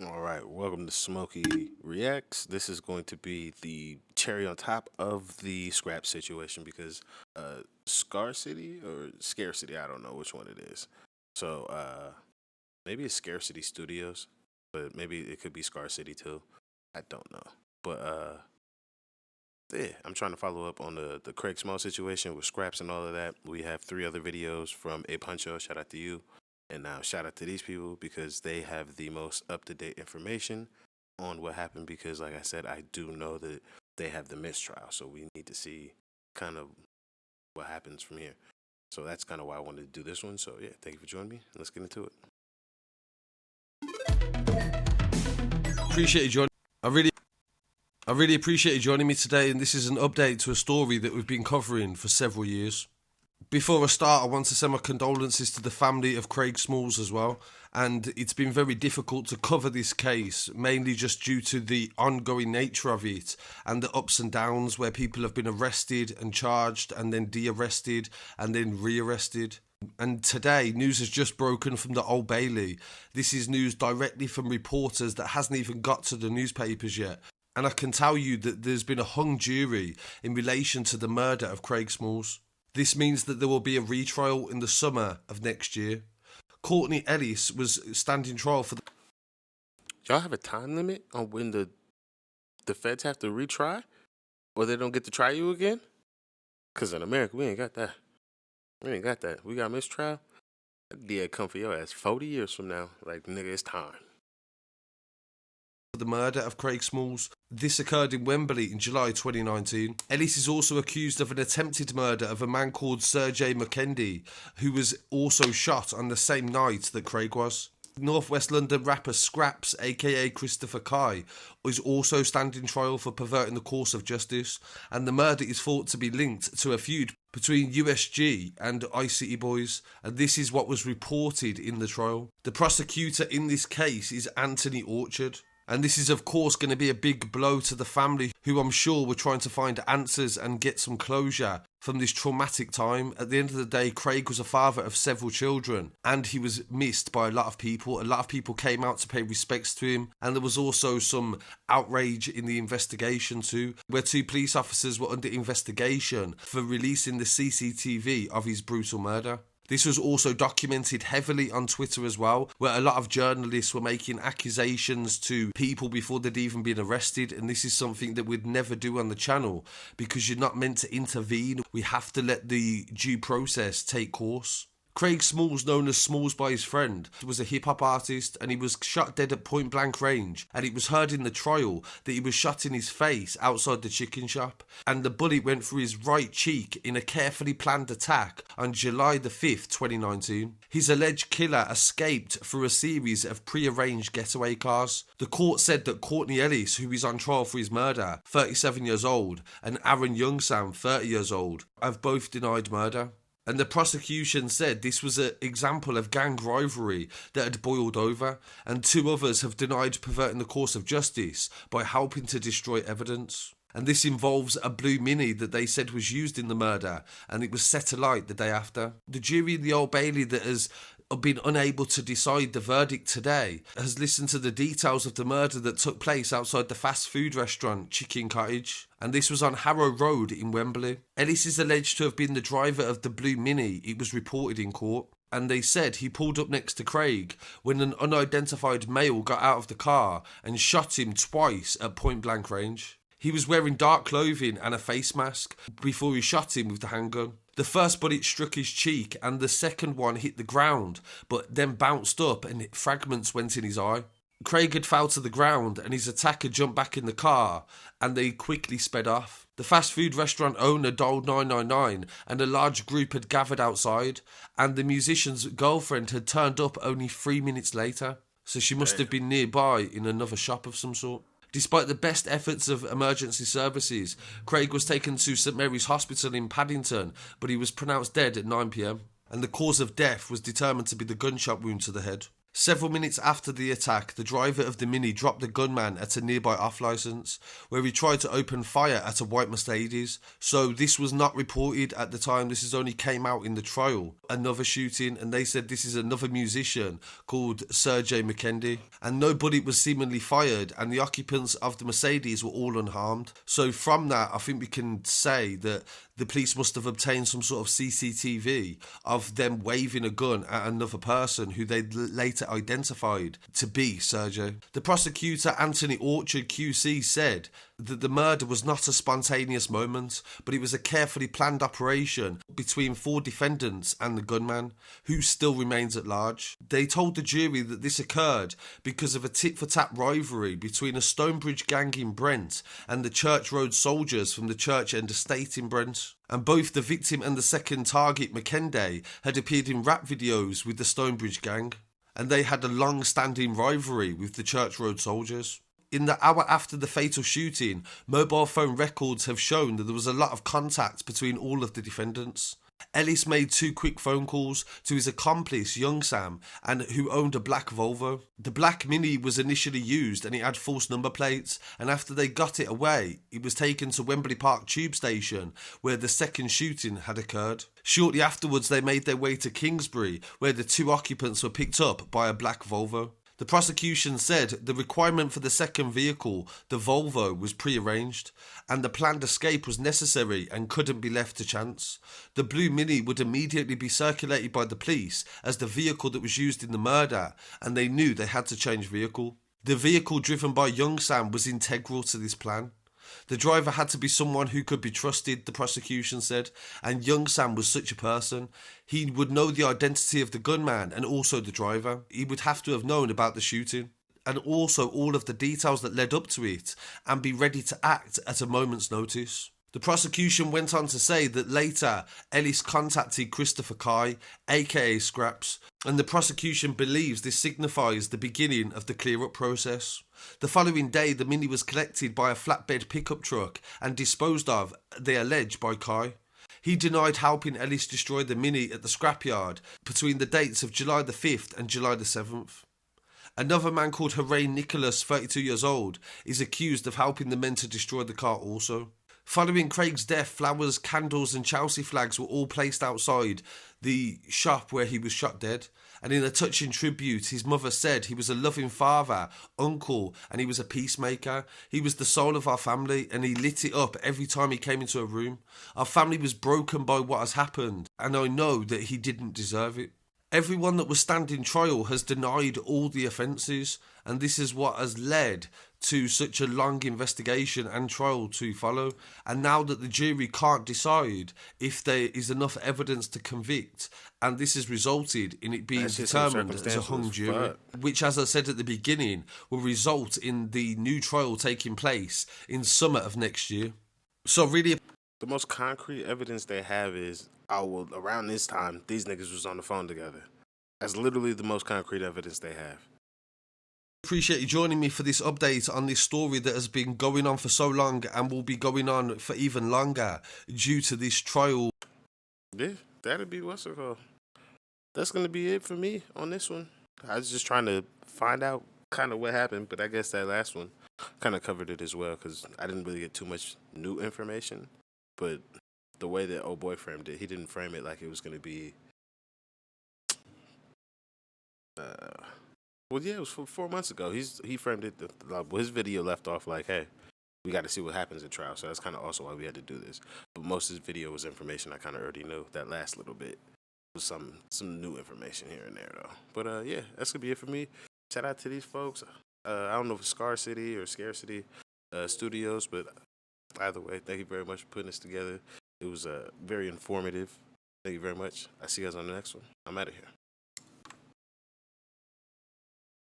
All right, welcome to Smokey Reacts. This is going to be the cherry on top of the scrap situation because scarcity or scarcity, I don't know which one it is. So maybe it's Scarcity Studios, but maybe it could be Scarcity too. I don't know. But yeah, I'm trying to follow up on the Craig Small situation with scraps and all of that. We have three other videos from A Puncho. Shout out to you. And now shout out to these people because they have the most up to date information on what happened. Because, like I said, I do know that they have the mistrial. So we need to see kind of what happens from here. So that's kind of why I wanted to do this one. So yeah, thank you for joining me. Let's get into it. Appreciate you joining. I really appreciate you joining me today, and this is an update to a story that we've been covering for several years. Before I start, I want to send my condolences to the family of Craig Smalls as well, and it's been very difficult to cover this case, mainly just due to the ongoing nature of it and the ups and downs where people have been arrested and charged and then de-arrested and then re-arrested. And today, news has just broken from the Old Bailey. This is news directly from reporters that hasn't even got to the newspapers yet. And I can tell you that there's been a hung jury in relation to the murder of Craig Smalls. This means that there will be a retrial in the summer of next year. Courtney Ellis was standing trial for the... Y'all have a time limit on when the feds have to retry, or they don't get to try you again? Cause in America we ain't got that. We ain't got that. We got mistrial. Yeah, come for your ass 40 years from now. Like, nigga, it's time. The murder of Craig Smalls. This occurred in Wembley in July 2019. Ellis is also accused of an attempted murder of a man called Sergey McKendy, who was also shot on the same night that Craig was. Northwest London rapper Skrapz, aka Christopher Kai, is also standing trial for perverting the course of justice, and the murder is thought to be linked to a feud between USG and ICT Boys, and this is what was reported in the trial. The prosecutor in this case is Anthony Orchard. And this is, of course, going to be a big blow to the family, who I'm sure were trying to find answers and get some closure from this traumatic time. At the end of the day, Craig was a father of several children, and he was missed by a lot of people. A lot of people came out to pay respects to him, and there was also some outrage in the investigation too, where two police officers were under investigation for releasing the CCTV of his brutal murder. This was also documented heavily on Twitter as well, where a lot of journalists were making accusations to people before they'd even been arrested, and this is something that we'd never do on the channel because you're not meant to intervene. We have to let the due process take course. Craig Smalls, known as Smalls by his friend, was a hip-hop artist, and he was shot dead at point blank range, and it was heard in the trial that he was shot in his face outside the chicken shop, and the bullet went through his right cheek in a carefully planned attack on July the 5th, 2019. His alleged killer escaped through a series of pre-arranged getaway cars. The court said that Courtney Ellis, who is on trial for his murder, 37 years old, and Aaron Youngsam, 30 years old, have both denied murder. And the prosecution said this was an example of gang rivalry that had boiled over, and two others have denied perverting the course of justice by helping to destroy evidence. And this involves a blue Mini that they said was used in the murder, and it was set alight the day after. The jury in the Old Bailey that has been unable to decide the verdict today has listened to the details of the murder that took place outside the fast food restaurant Chicken Cottage, and this was on Harrow Road in Wembley. Ellis is alleged to have been the driver of the blue Mini, it was reported in court, and they said he pulled up next to Craig when an unidentified male got out of the car and shot him twice at point blank range. He was wearing dark clothing and a face mask before he shot him with the handgun. The first bullet struck his cheek and the second one hit the ground, but then bounced up and fragments went in his eye. Craig had fell to the ground and his attacker jumped back in the car and they quickly sped off. The fast food restaurant owner dialed 999 and a large group had gathered outside, and the musician's girlfriend had turned up only 3 minutes later, so she must have been nearby in another shop of some sort. Despite the best efforts of emergency services, Craig was taken to St Mary's Hospital in Paddington, but he was pronounced dead at 9 p.m, and the cause of death was determined to be the gunshot wound to the head. Several minutes after the attack, the driver of the Mini dropped the gunman at a nearby off-licence, where he tried to open fire at a white Mercedes. So this was not reported at the time, this has only came out in the trial. Another shooting, and they said this is another musician called Sergey McKendy. And no bullet was seemingly fired, and the occupants of the Mercedes were all unharmed. So from that, I think we can say that the police must have obtained some sort of CCTV of them waving a gun at another person who they later identified to be Sergio. The prosecutor, Anthony Orchard QC, said that the murder was not a spontaneous moment, but it was a carefully planned operation between 4 defendants and the gunman, who still remains at large. They told the jury that this occurred because of a tit-for-tat rivalry between a Stonebridge gang in Brent and the Church Road soldiers from the Church End estate in Brent. And both the victim and the second target, McKendy, had appeared in rap videos with the Stonebridge gang, and they had a long-standing rivalry with the Church Road soldiers. In the hour after the fatal shooting, mobile phone records have shown that there was a lot of contact between all of the defendants. Ellis made 2 quick phone calls to his accomplice, Young Sam, and who owned a black Volvo. The black Mini was initially used and it had false number plates, and after they got it away, it was taken to Wembley Park tube station where the second shooting had occurred. Shortly afterwards, they made their way to Kingsbury, where the 2 occupants were picked up by a black Volvo. The prosecution said the requirement for the second vehicle, the Volvo, was pre-arranged, and the planned escape was necessary and couldn't be left to chance. The blue Mini would immediately be circulated by the police as the vehicle that was used in the murder, and they knew they had to change vehicle. The vehicle driven by Young Sam was integral to this plan. The driver had to be someone who could be trusted, the prosecution said, and Young Sam was such a person. He would know the identity of the gunman and also the driver. He would have to have known about the shooting and also all of the details that led up to it and be ready to act at a moment's notice. The prosecution went on to say that later Ellis contacted Christopher Kai, aka Skrapz, and the prosecution believes this signifies the beginning of the clear-up process. The following day, the Mini was collected by a flatbed pickup truck and disposed of, they allege, by Kai. He denied helping Ellis destroy the Mini at the scrapyard between the dates of July the 5th and July the 7th. Another man called Hooray Nicholas, 32 years old, is accused of helping the men to destroy the car also. Following Craig's death, flowers, candles and Chelsea flags were all placed outside the shop where he was shot dead. And in a touching tribute, his mother said he was a loving father, uncle, and he was a peacemaker. He was the soul of our family, and he lit it up every time he came into a room. Our family was broken by what has happened, and I know that he didn't deserve it. Everyone that was standing trial has denied all the offences, and this is what has led to such a long investigation and trial to follow. And now that the jury can't decide if there is enough evidence to convict, and this has resulted in it being determined as a hung jury, which, as I said at the beginning, will result in the new trial taking place in summer of next year. So really, The most concrete evidence they have is, oh, well, around this time, these niggas was on the phone together. That's literally the most concrete evidence they have. Appreciate you joining me for this update on this story that has been going on for so long and will be going on for even longer due to this trial. Yeah, that'd be what's it called. That's gonna be it for me on this one. I was just trying to find out kind of what happened, but I guess that last one kind of covered it as well because I didn't really get too much new information. But the way that old boy framed it, he didn't frame it like it was gonna be. Well, yeah, it was 4 months ago. He framed it. His video left off like, "Hey, we got to see what happens in trial." So that's kind of also why we had to do this. But most of his video was information I kind of already knew. That last little bit was some new information here and there though. But yeah, that's gonna be it for me. Shout out to these folks. I don't know if it's Scar City or Scarcity Studios, but either way, thank you very much for putting this together. It was very informative. Thank you very much. I see you guys on the next one. I'm out of here.